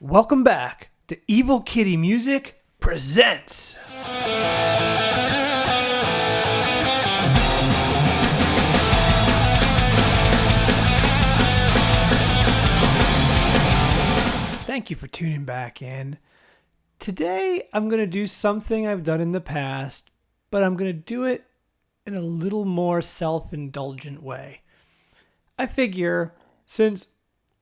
Welcome back to Evil Kitty Music Presents. Thank you for tuning back in. Today, I'm going to do something I've done in the past, but I'm going to do it in a little more self-indulgent way. I figure since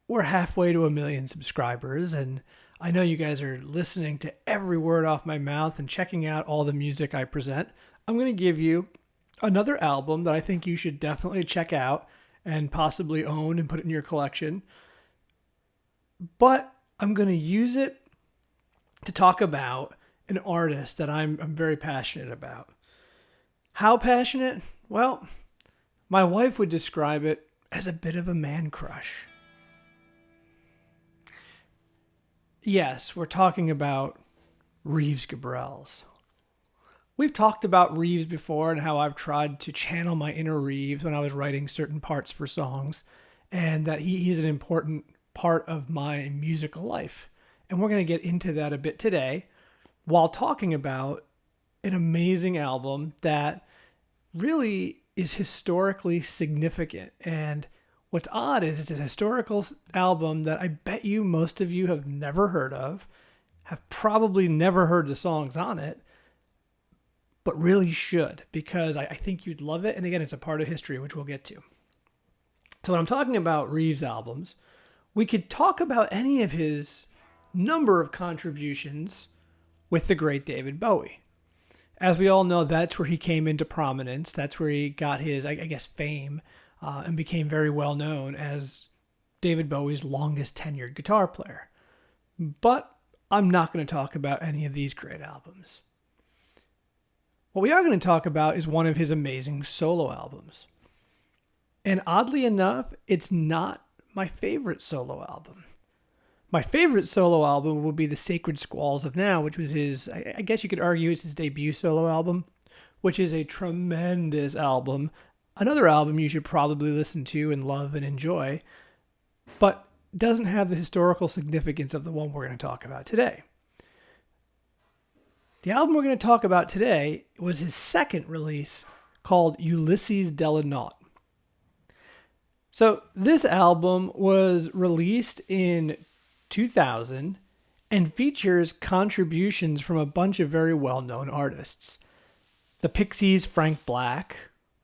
we're halfway to 1 million subscribers, and I know you guys are listening to every word off my mouth and checking out all the music I present, I'm going to give you another album that I think you should definitely check out and possibly own and put it in your collection. But I'm going to use it to talk about an artist that I'm very passionate about. How passionate? Well, my wife would describe it as a bit of a man crush. Yes, we're talking about Reeves Gabrels. We've talked about Reeves before and how I've tried to channel my inner Reeves when I was writing certain parts for songs, and that he is an important part of my musical life. And we're going to get into that a bit today while talking about an amazing album that really is historically significant. And what's odd is it's a historical album that I bet you most of you have never heard of, have probably never heard the songs on it, but really should, because I think you'd love it. And again, it's a part of history, which we'll get to. So when I'm talking about Reeves albums, we could talk about any of his number of contributions with the great David Bowie. As we all know, that's where he came into prominence. That's where he got his, I guess, fame. And became very well known as David Bowie's longest tenured guitar player. But I'm not going to talk about any of these great albums. What we are going to talk about is one of his amazing solo albums. And oddly enough, it's not my favorite solo album. My favorite solo album would be The Sacred Squalls of Now, which was his, I guess you could argue it's his debut solo album, which is a tremendous album. Another album you should probably listen to and love and enjoy, but doesn't have the historical significance of the one we're going to talk about today. The album we're going to talk about today was his second release, called Ulysses, Delle Notte. So this album was released in 2000 and features contributions from a bunch of very well-known artists. The Pixies' Frank Black,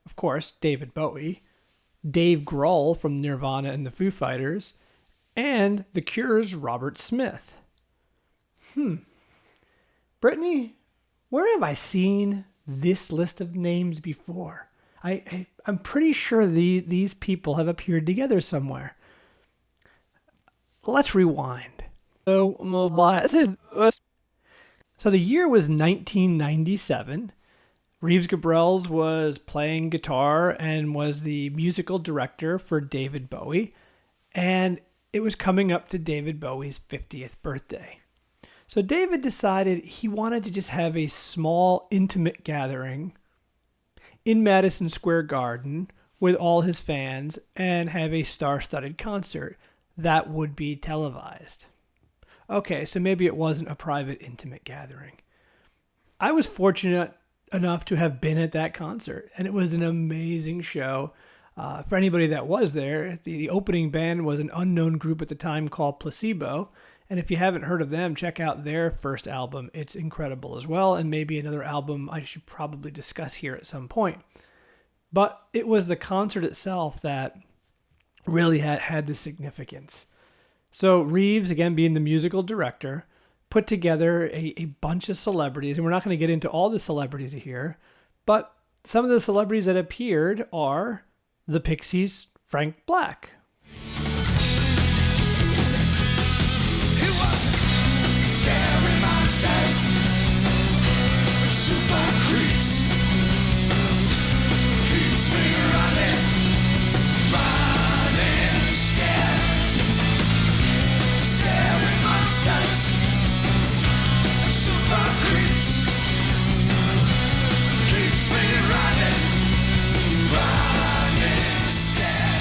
of course, David Bowie, Dave Grohl from Nirvana and the Foo Fighters, and The Cure's Robert Smith. Brittany, where have I seen this list of names before? I'm pretty sure these people have appeared together somewhere. Let's rewind. So the year was 1997. Reeves Gabrel was playing guitar and was the musical director for David Bowie, and it was coming up to David Bowie's 50th birthday. So David decided he wanted to just have a small, intimate gathering in Madison Square Garden with all his fans and have a star-studded concert that would be televised. Okay, so maybe it wasn't a private, intimate gathering. I was fortunate enough to have been at that concert, and it was an amazing show. For anybody that was there, the opening band was an unknown group at the time called Placebo, and if you haven't heard of them, check out their first album. It's incredible as well, and maybe another album I should probably discuss here at some point. But it was the concert itself that really had the significance. So Reeves, again being the musical director, put together a bunch of celebrities, and we're not going to get into all the celebrities here, but some of the celebrities that appeared are the Pixies' Frank Black. It was scary monsters, super creeps, keeps me running scared. Scary monsters, super creeps, keeps me running scared.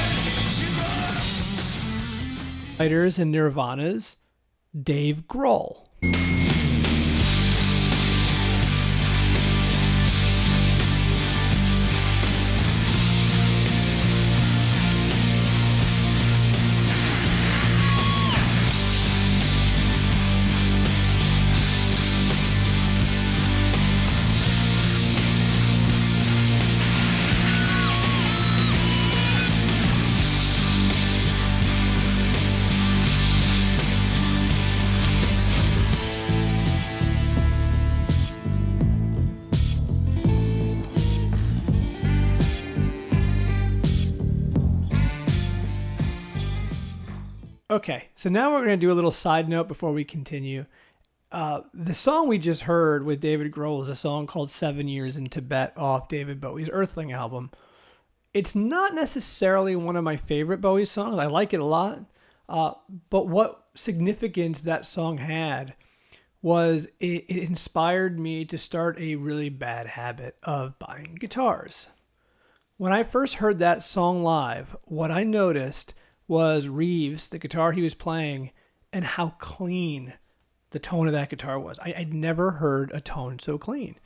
Fighters and Nirvanas, Dave Grohl. Okay, so now we're going to do a little side note before we continue. The song we just heard with David Grohl is a song called 7 Years in Tibet off David Bowie's Earthling album. It's not necessarily one of my favorite Bowie songs. I like it a lot. But what significance that song had was it inspired me to start a really bad habit of buying guitars. When I first heard that song live, what I noticed was Reeves, the guitar he was playing, and how clean the tone of that guitar was. I'd never heard a tone so clean.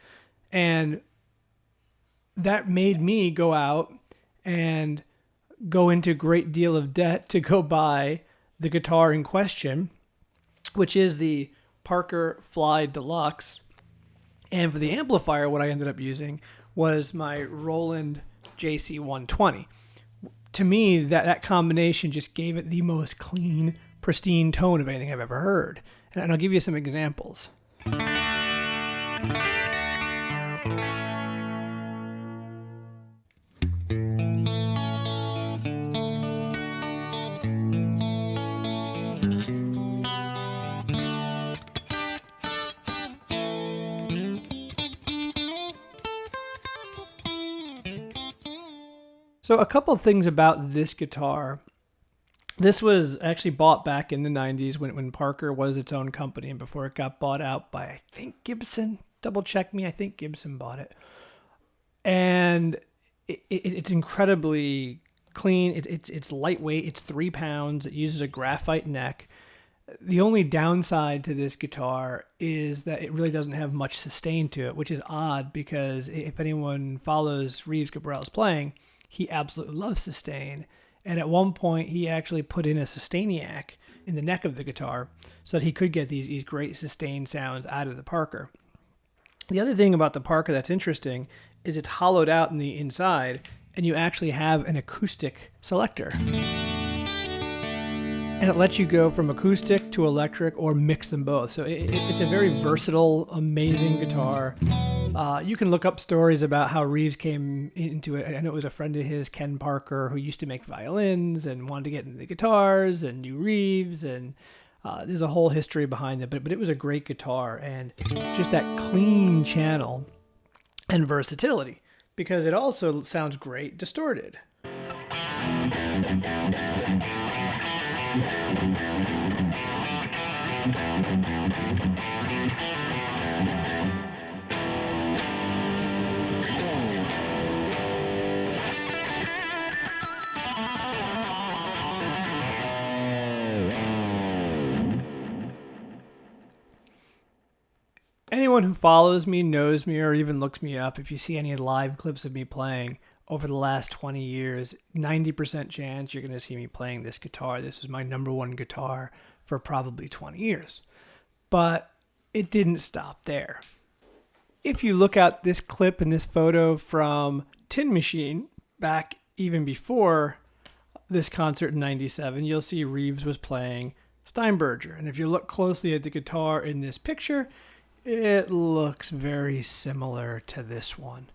And that made me go out and go into a great deal of debt to go buy the guitar in question, which is the Parker Fly Deluxe. And for the amplifier, what I ended up using was my Roland JC120. To me, that combination just gave it the most clean, pristine tone of anything I've ever heard. And I'll give you some examples. So a couple of things about this guitar. This was actually bought back in the 90s when Parker was its own company and before it got bought out by, I think, Gibson. Double check me. I think Gibson bought it. And it's incredibly clean. It's lightweight. It's 3 pounds. It uses a graphite neck. The only downside to this guitar is that it really doesn't have much sustain to it, which is odd because if anyone follows Reeves Gabrel's playing, he absolutely loves sustain. And at one point, he actually put in a sustainiac in the neck of the guitar so that he could get these great sustain sounds out of the Parker. The other thing about the Parker that's interesting is it's hollowed out in the inside, and you actually have an acoustic selector. And it lets you go from acoustic to electric or mix them both. So it's a very versatile, amazing guitar. You can look up stories about how Reeves came into it. I know it was a friend of his, Ken Parker, who used to make violins and wanted to get into the guitars and knew Reeves. And there's a whole history behind it. But it was a great guitar and just that clean channel and versatility because it also sounds great distorted. Anyone who follows me, knows me, or even looks me up, if you see any live clips of me playing over the last 20 years, 90% chance you're going to see me playing this guitar. This is my number one guitar for probably 20 years. But it didn't stop there. If you look at this clip and this photo from Tin Machine, back even before this concert in 97, you'll see Reeves was playing Steinberger. And if you look closely at the guitar in this picture, it looks very similar to this one.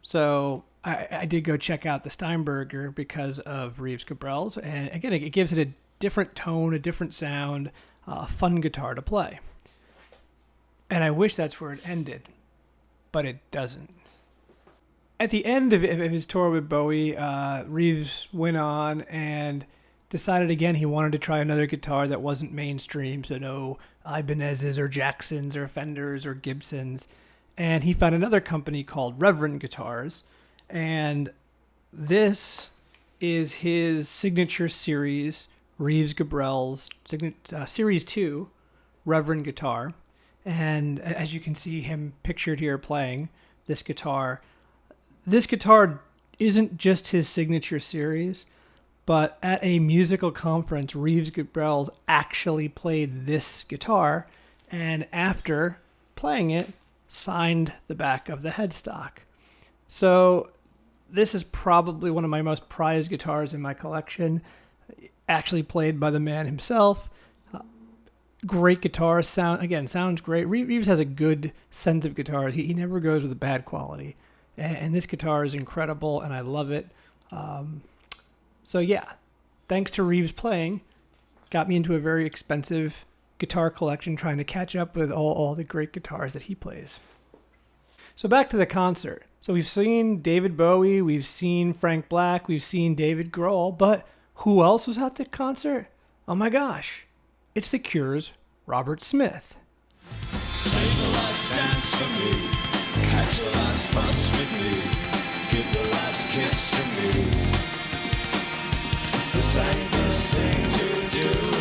So I did go check out the Steinberger because of Reeves Gabrel's. And again, it gives it a different tone, a different sound, a fun guitar to play. And I wish that's where it ended, but it doesn't. At the end of his tour with Bowie, Reeves went on and decided again he wanted to try another guitar that wasn't mainstream, so no Ibanez's or Jacksons or Fenders or Gibsons. And he found another company called Reverend Guitars. And this is his signature series Reeves Gabrel's Series 2 Reverend guitar. And as you can see him pictured here playing this guitar isn't just his signature series, but at a musical conference, Reeves Gabrel actually played this guitar, and after playing it, signed the back of the headstock. So this is probably one of my most prized guitars in my collection, actually played by the man himself. Great guitar, sounds great. Reeves has a good sense of guitars. He never goes with a bad quality. And this guitar is incredible, and I love it. So yeah, thanks to Reeves playing, got me into a very expensive guitar collection, trying to catch up with all the great guitars that he plays. So back to the concert. So we've seen David Bowie, we've seen Frank Black, we've seen David Grohl, but who else was at the concert? Oh my gosh, it's The Cure's Robert Smith. Save the last dance for me. Catch the last bus with me. Give the last kiss to me. It's the safest thing to do.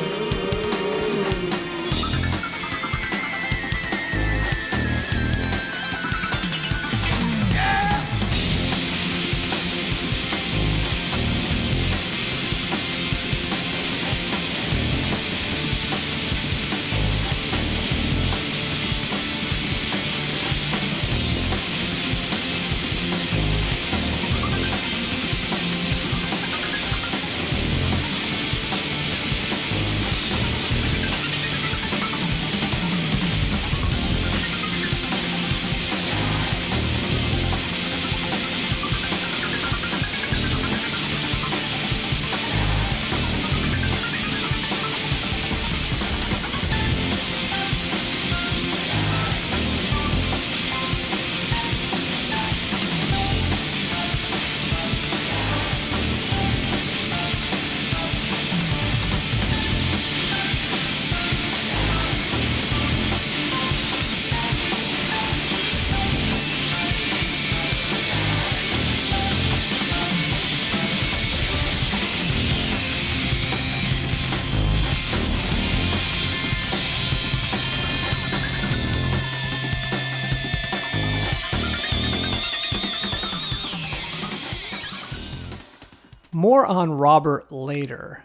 More on Robert later.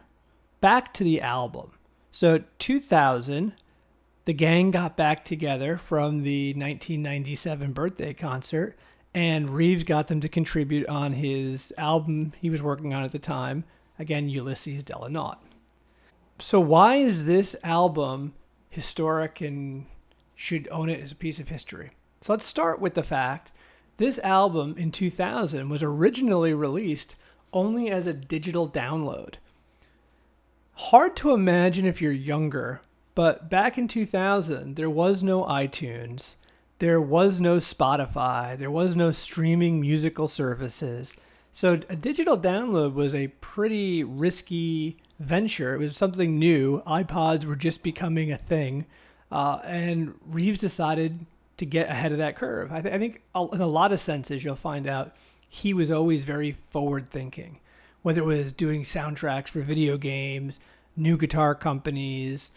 Back to the album. So 2000, the gang got back together from the 1997 birthday concert, and Reeves got them to contribute on his album he was working on at the time, again, Ulysses, Delle Notte. So why is this album historic and should own it as a piece of history? So let's start with the fact this album in 2000 was originally released only as a digital download. Hard to imagine if you're younger, but back in 2000, there was no iTunes, there was no Spotify, there was no streaming musical services. So a digital download was a pretty risky venture. It was something new. iPods were just becoming a thing. And Reeves decided to get ahead of that curve. I think in a lot of senses, you'll find out he was always very forward thinking, whether it was doing soundtracks for video games, new guitar companies,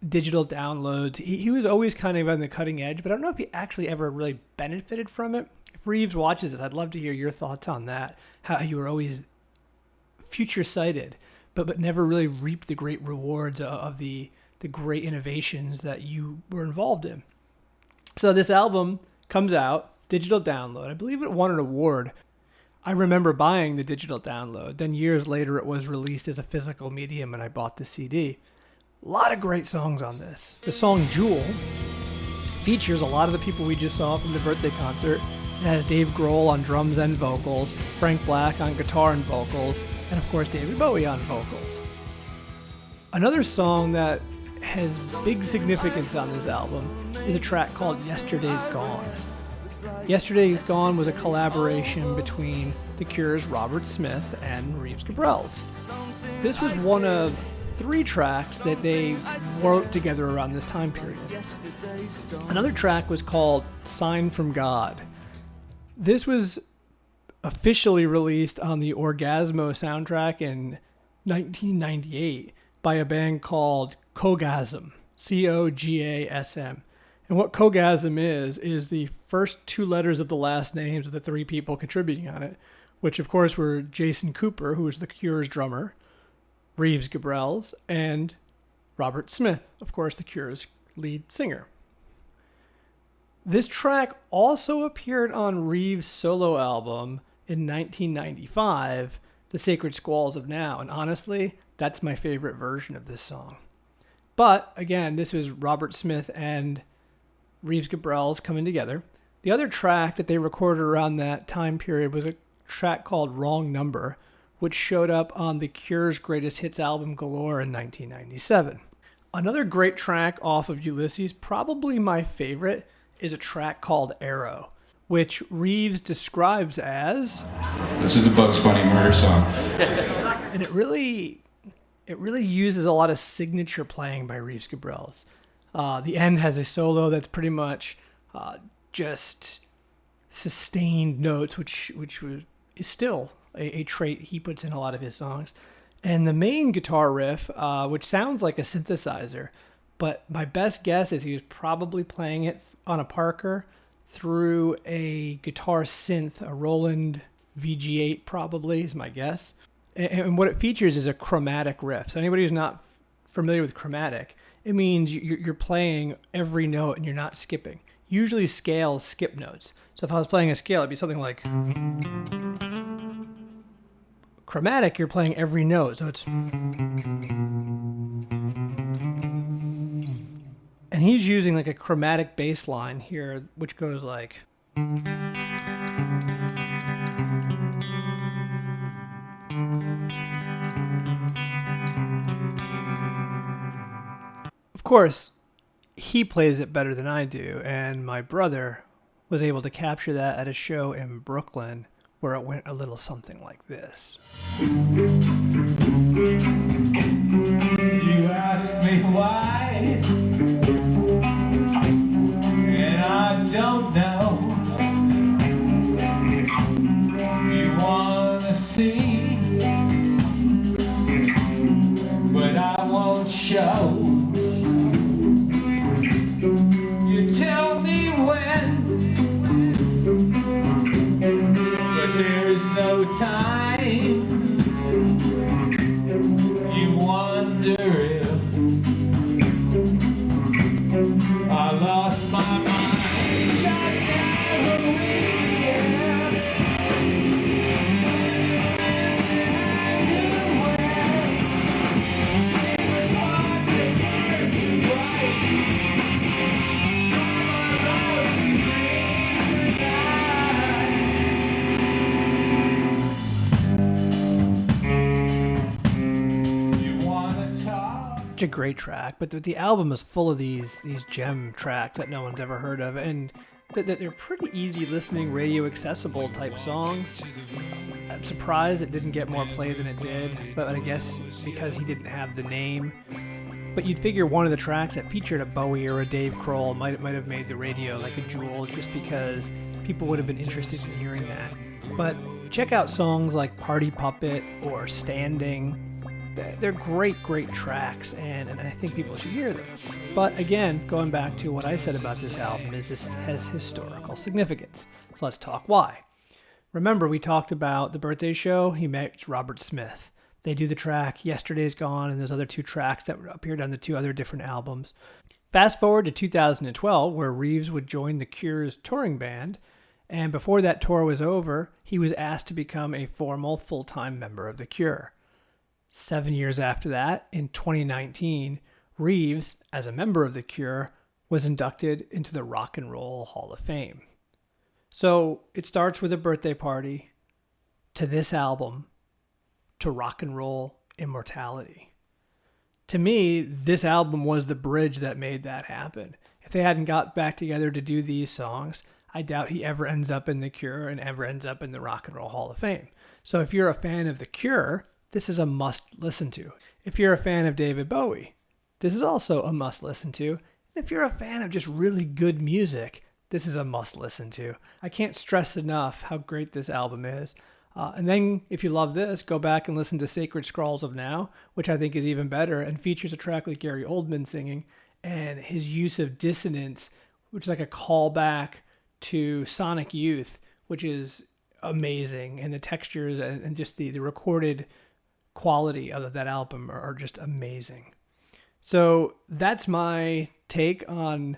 digital downloads. He was always kind of on the cutting edge, but I don't know if he actually ever really benefited from it. If Reeves watches this, I'd love to hear your thoughts on that, how you were always future sighted, but never really reaped the great rewards of the great innovations that you were involved in. So this album comes out, digital download. I believe it won an award. I remember buying the digital download. Then years later, it was released as a physical medium, and I bought the CD. A lot of great songs on this. The song Jewel features a lot of the people we just saw from the birthday concert. It has Dave Grohl on drums and vocals, Frank Black on guitar and vocals, and of course David Bowie on vocals. Another song that has big significance on this album is a track called Yesterday's Gone. Yesterday's Gone was a collaboration between The Cure's Robert Smith and Reeves Gabrel's. This was one of 3 tracks that they wrote together around this time period. Another track was called Sign from God. This was officially released on the Orgasmo soundtrack in 1998, by a band called Cogasm, Cogasm. And what Cogasm is the first two letters of the last names of the three people contributing on it, which of course were Jason Cooper, who was the Cure's drummer, Reeves Gabrel, and Robert Smith, of course, the Cure's lead singer. This track also appeared on Reeves' solo album in 1995, The Sacred Squalls of Now, and honestly, that's my favorite version of this song. But again, this was Robert Smith and Reeves Gabrel's coming together. The other track that they recorded around that time period was a track called Wrong Number, which showed up on the Cure's Greatest Hits album Galore in 1997. Another great track off of Ulysses, probably my favorite, is a track called Arrow, which Reeves describes as... This is the Bugs Bunny murder song. And it really uses a lot of signature playing by Reeves Gabrel. The end has a solo that's pretty much just sustained notes, which is still a trait he puts in a lot of his songs. And the main guitar riff, which sounds like a synthesizer, but my best guess is he was probably playing it on a Parker through a guitar synth, a Roland VG8 probably is my guess. And what it features is a chromatic riff. So anybody who's not familiar with chromatic, it means you're playing every note and you're not skipping. Usually scales skip notes. So if I was playing a scale, it'd be something like... Chromatic, you're playing every note. So it's... And he's using like a chromatic bass line here, which goes like... Of course, he plays it better than I do, and my brother was able to capture that at a show in Brooklyn where it went a little something like this. You ask me why, and I don't know. You wanna see, but I won't show. You tell me when, but there's no time. You wonder if I lost my mind. Shut down the weekend. It's hard to get right. Such a great track, but the album is full of these gem tracks that no one's ever heard of, and they're pretty easy listening, radio accessible type songs. I'm surprised it didn't get more play than it did, but I guess because he didn't have the name. But you'd figure one of the tracks that featured a Bowie or a Dave Grohl might have made the radio like a jewel, just because people would have been interested in hearing that. But check out songs like Party Puppet or Standing. They're great tracks, and I think people should hear them. But again, going back to what I said about this album, is this has historical significance. So let's talk why. Remember, we talked about the birthday show. He met Robert Smith. They do the track Yesterday's Gone, and there's other two tracks that appeared on the two other different albums. Fast forward to 2012, where Reeves would join the Cure's touring band, and before that tour was over, he was asked to become a formal full-time member of the Cure. 7 years after that, in 2019, Reeves, as a member of The Cure, was inducted into the Rock and Roll Hall of Fame. So it starts with a birthday party, to this album, to rock and roll immortality. To me, this album was the bridge that made that happen. If they hadn't got back together to do these songs, I doubt he ever ends up in The Cure and ever ends up in the Rock and Roll Hall of Fame. So if you're a fan of The Cure, this is a must listen to. If you're a fan of David Bowie, this is also a must listen to. If you're a fan of just really good music, this is a must listen to. I can't stress enough how great this album is. And then, if you love this, go back and listen to Sacred Scrolls of Now, which I think is even better and features a track with Gary Oldman singing and his use of dissonance, which is like a callback to Sonic Youth, which is amazing. And the textures and just the recorded quality of that album are just amazing. So that's my take on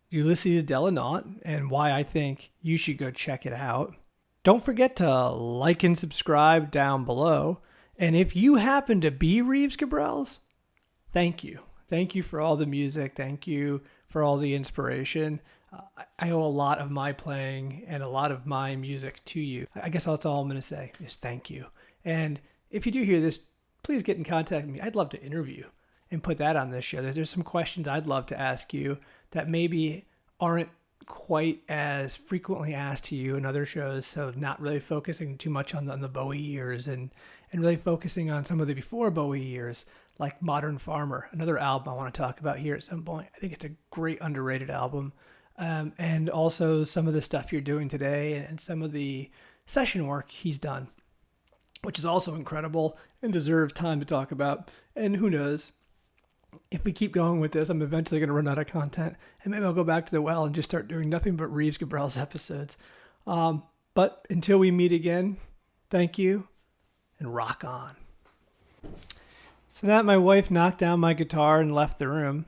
Ulysses Delle Notte and why I think you should go check it out. Don't forget to like and subscribe down below. And if you happen to be Reeves Gabrel's, thank you. Thank you for all the music. Thank you for all the inspiration. I owe a lot of my playing and a lot of my music to you. I guess that's all I'm going to say is thank you. And if you do hear this, please get in contact with me. I'd love to interview and put that on this show. There's some questions I'd love to ask you that maybe aren't quite as frequently asked to you in other shows. So not really focusing too much on the Bowie years and really focusing on some of the before Bowie years, like Modern Farmer, another album I want to talk about here at some point. I think it's a great underrated album. And also some of the stuff you're doing today and some of the session work he's done, which is also incredible and deserves time to talk about. And who knows, if we keep going with this, I'm eventually going to run out of content, and maybe I'll go back to the well and just start doing nothing but Reeves Gabrel's episodes. But until we meet again, thank you, and rock on. So now that my wife knocked down my guitar and left the room,